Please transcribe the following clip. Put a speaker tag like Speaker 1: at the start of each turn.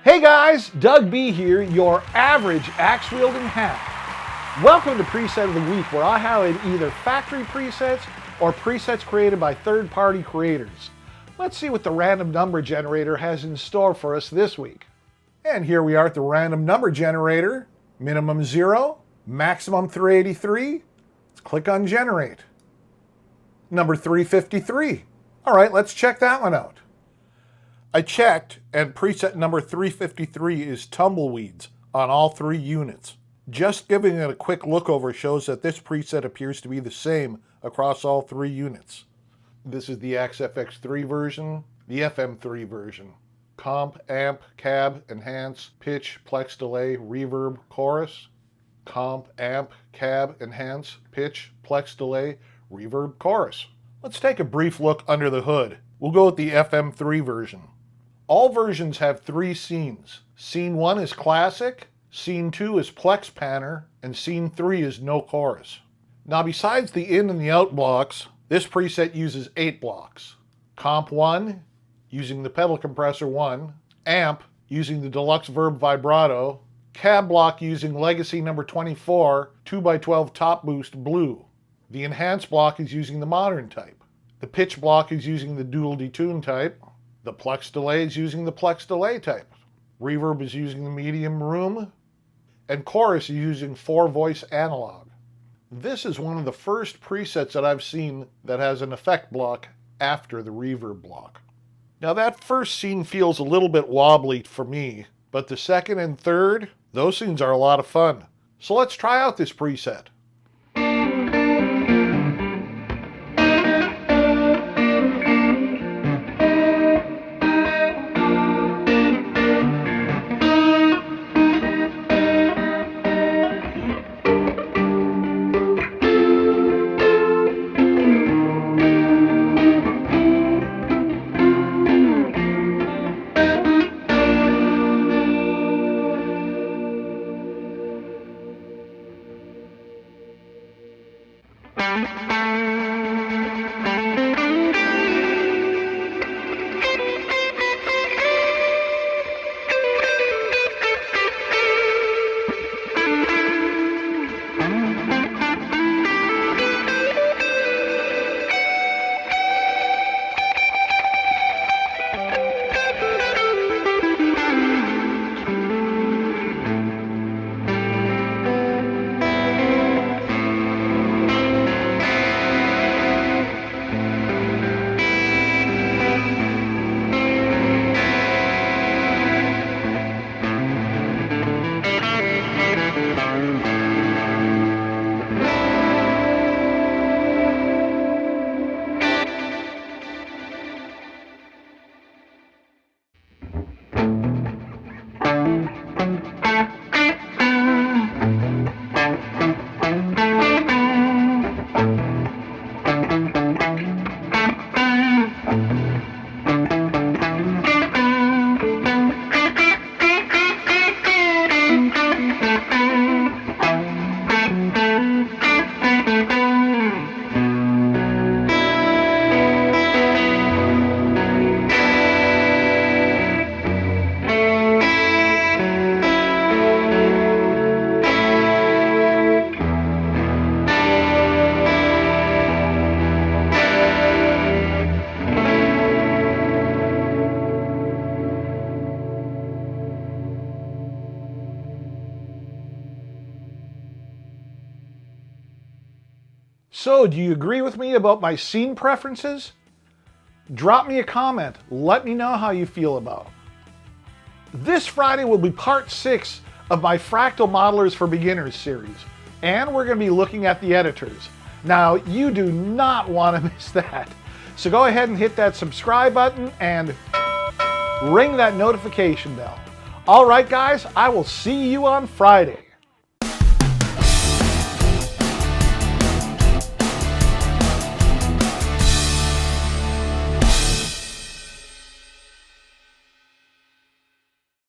Speaker 1: Hey guys, Doug B here, your average axe wielding hack. Welcome to Preset of the Week, where I highlight either factory presets or presets created by third-party creators. Let's see what the random number generator has in store for us this week. And here we are at the random number generator. Minimum 0, maximum 383. Let's click on generate. Number 353. All right, let's check that one out. I checked, and preset number 353 is Tumbleweeds on all 3 units. Just giving it a quick look over shows that this preset appears to be the same across all 3 units. This is the XFX3 version, the FM3 version. Comp, amp, cab, enhance, pitch, plex delay, reverb, chorus. Comp, amp, cab, enhance, pitch, plex delay, reverb, chorus. Let's take a brief look under the hood. We'll go with the FM3 version. All versions have 3 scenes. Scene 1 is classic, Scene 2 is plex panner, and Scene 3 is no chorus. Now besides the in and the out blocks, this preset uses 8 blocks. Comp 1, using the pedal compressor 1, amp, using the deluxe verb vibrato, cab block using legacy number 24, 2x12 top boost blue. The enhance block is using the modern type. The pitch block is using the dual detune type. The plex delay is using the plex delay type. Reverb is using the medium room. And chorus is using 4-voice analog. This is one of the first presets that I've seen that has an effect block after the reverb block. Now that first scene feels a little bit wobbly for me, but the second and third, those scenes are a lot of fun. So let's try out this preset. So, do you agree with me about my scene preferences? Drop me a comment. Let me know how you feel about it. This Friday will be part 6 of my Fractal Modelers for Beginners series, and we're going to be looking at the editors. Now, you do not want to miss that. So go ahead and hit that subscribe button and ring that notification bell. All right, guys, I will see you on Friday.